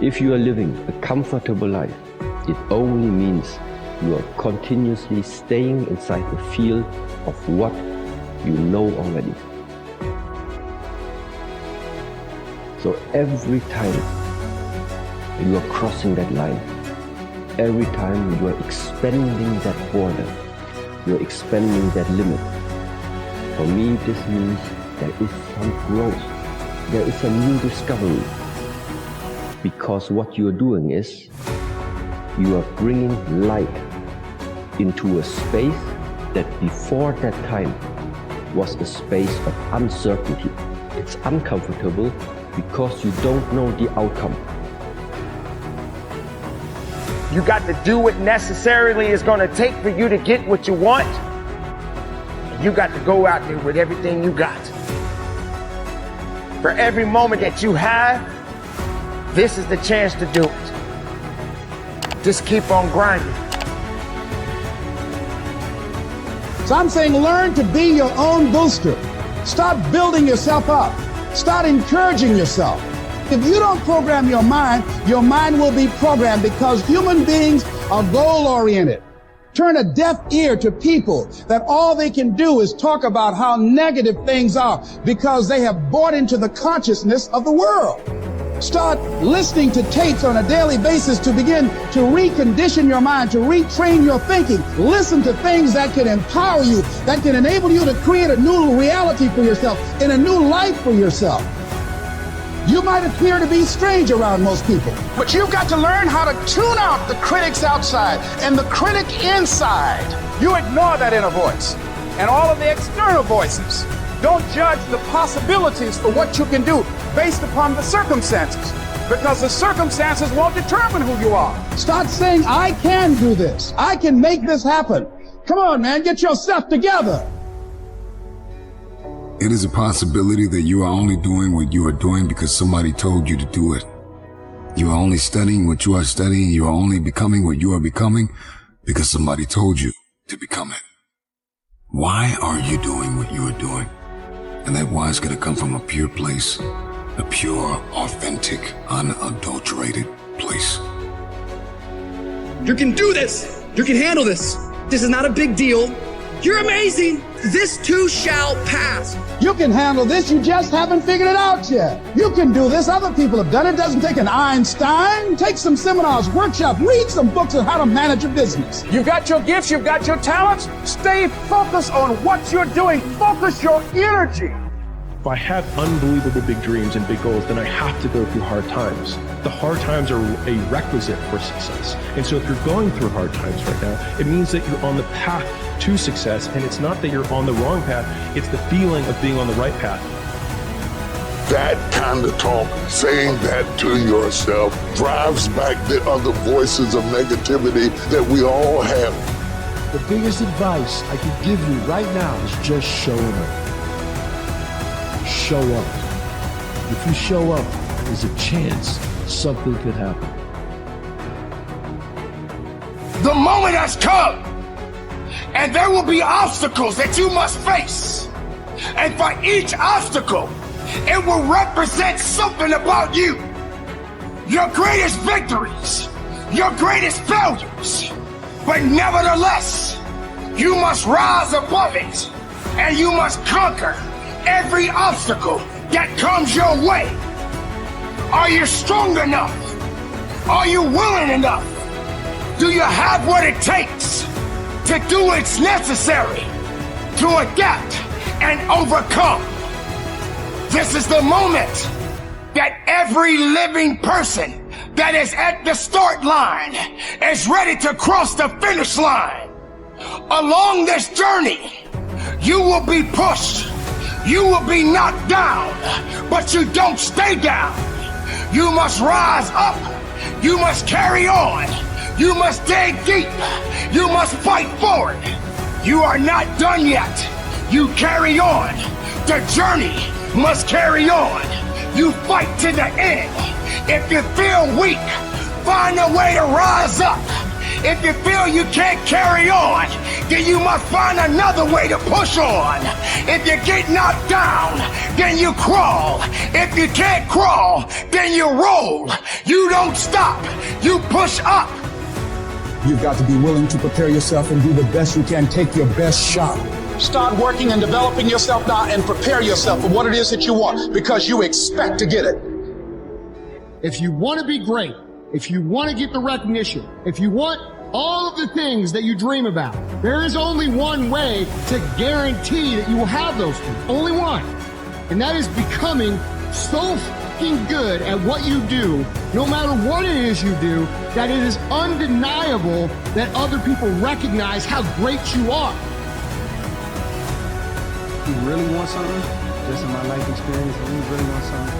If you are living a comfortable life, it only means you are continuously staying inside the field of what you know already. So every time you are crossing that line, every time you are expanding that border, you are expanding that limit. For me, this means there is some growth, there is a new discovery. Because what you are doing is, you are bringing light into a space that before that time was a space of uncertainty. It's uncomfortable because you don't know the outcome. You got to do what necessarily is going to take for you to get what you want. You got to go out there with everything you got. For every moment that you have, this is the chance to do it. Just keep on grinding. So I'm saying learn to be your own booster. Start building yourself up. Start encouraging yourself. If you don't program your mind will be programmed, because human beings are goal-oriented. Turn a deaf ear to people that all they can do is talk about how negative things are because they have bought into the consciousness of the world. Start listening to tapes on a daily basis to begin to recondition your mind, to retrain your thinking. Listen to things that can empower you, that can enable you to create a new reality for yourself and a new life for yourself. You might appear to be strange around most people, but you've got to learn how to tune out the critics outside and the critic inside. You ignore that inner voice and all of the external voices. Don't judge the possibilities for what you can do based upon the circumstances, because the circumstances won't determine who you are. Start saying, I can do this. I can make this happen. Come on, man, get yourself together. It is a possibility that you are only doing what you are doing because somebody told you to do it. You are only studying what you are studying. You are only becoming what you are becoming because somebody told you to become it. Why are you doing what you are doing? And that why is going to come from a pure place, a pure, authentic, unadulterated place. You can do this. You can handle this. This is not a big deal. You're amazing. This too shall pass. You can handle this, you just haven't figured it out yet. You can do this, other people have done it. Doesn't take an Einstein. Take some seminars, workshops, read some books on how to manage a business. You've got your gifts, you've got your talents. Stay focused on what you're doing. Focus your energy. If I have unbelievable big dreams and big goals, then I have to go through hard times. The hard times are a requisite for success. And so if you're going through hard times right now, it means that you're on the path to success, and it's not that you're on the wrong path, it's the feeling of being on the right path. That kind of talk, saying that to yourself, drives back the other voices of negativity that we all have. The biggest advice I can give you right now is just showing up. Show up. If you show up, there's a chance something could happen. The moment has come, and there will be obstacles that you must face. And for each obstacle, it will represent something about you. Your greatest victories, your greatest failures. But nevertheless, you must rise above it, and you must conquer every obstacle that comes your way. Are you strong enough? Are you willing enough? Do you have what it takes to do what's necessary to adapt and overcome? This is the moment that every living person that is at the start line is ready to cross the finish line. Along this journey, you will be pushed. You will be knocked down, but you don't stay down. You must rise up. You must carry on. You must dig deep. You must fight forward. You are not done yet. You carry on. The journey must carry on. You fight to the end. If you feel weak, find a way to rise up. If you feel you can't carry on, then you must find another way to push on. If you get knocked down, then you crawl. If you can't crawl, then you roll. You don't stop. You push up. You've got to be willing to prepare yourself and do the best you can. Take your best shot. Start working and developing yourself now and prepare yourself for what it is that you want, because you expect to get it. If you want to be great, if you want to get the recognition, if you want all of the things that you dream about, there is only one way to guarantee that you will have those things. Only one. And that is becoming so fucking good at what you do, no matter what it is you do, that it is undeniable that other people recognize how great you are. You really want something, just in my life experience, if you really want something,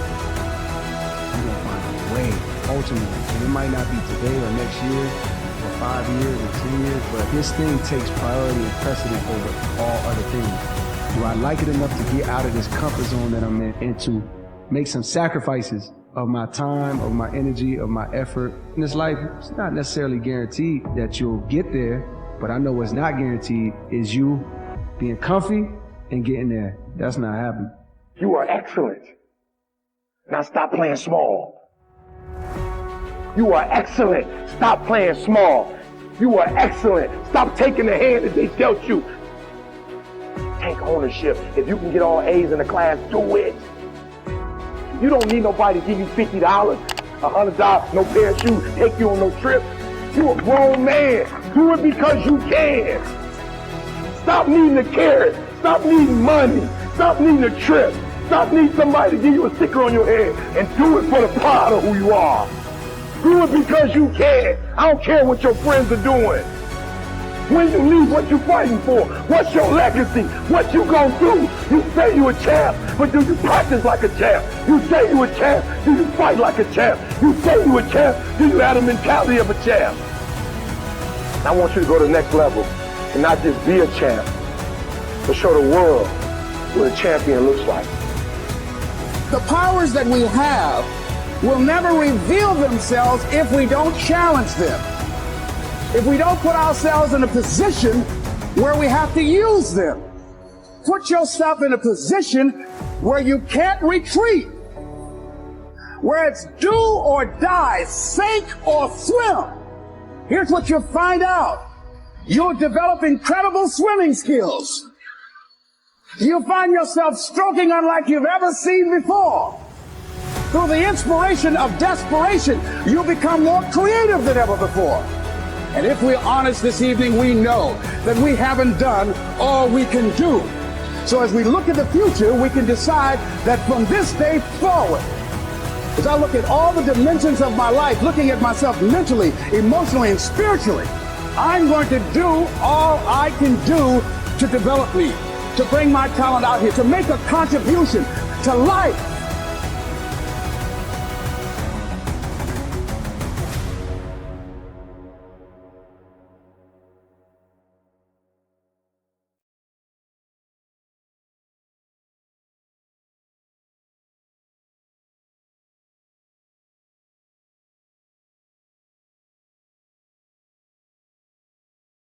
you're gonna find a way, ultimately. And it might not be today or next year, or 5 years or 10 years, but this thing takes priority and precedent over all other things. Do I like it enough to get out of this comfort zone that I'm in and to make some sacrifices of my time, of my energy, of my effort? In this life, it's not necessarily guaranteed that you'll get there, but I know what's not guaranteed is you being comfy and getting there. That's not happening. You are excellent. Now stop playing small. You are excellent. Stop playing small. You are excellent. Stop taking the hand that they dealt you. Take ownership. If you can get all A's in the class, do it. You don't need nobody to give you $50, $100, no pair of shoes, take you on no trip. You a grown man. Do it because you can. Stop needing a carrot. Stop needing money. Stop needing a trip. Stop needing somebody to give you a sticker on your head, and do it for the pride of who you are. Do it because you can. I don't care what your friends are doing. When you leave, what you fighting for? What's your legacy? What you gonna do? You say you a champ, but do you practice like a champ? You say you a champ, do you fight like a champ? You say you a champ, do you have the mentality of a champ? I want you to go to the next level and not just be a champ, but show the world what a champion looks like. The powers that we have will never reveal themselves if we don't challenge them. If we don't put ourselves in a position where we have to use them. Put yourself in a position where you can't retreat, where it's do or die, sink or swim. Here's what you'll find out. You'll develop incredible swimming skills. You'll find yourself stroking unlike you've ever seen before. Through the inspiration of desperation, you'll become more creative than ever before. And if we're honest this evening, we know that we haven't done all we can do. So as we look at the future, we can decide that from this day forward, as I look at all the dimensions of my life, looking at myself mentally, emotionally, and spiritually, I'm going to do all I can do to develop me, to bring my talent out here, to make a contribution to life,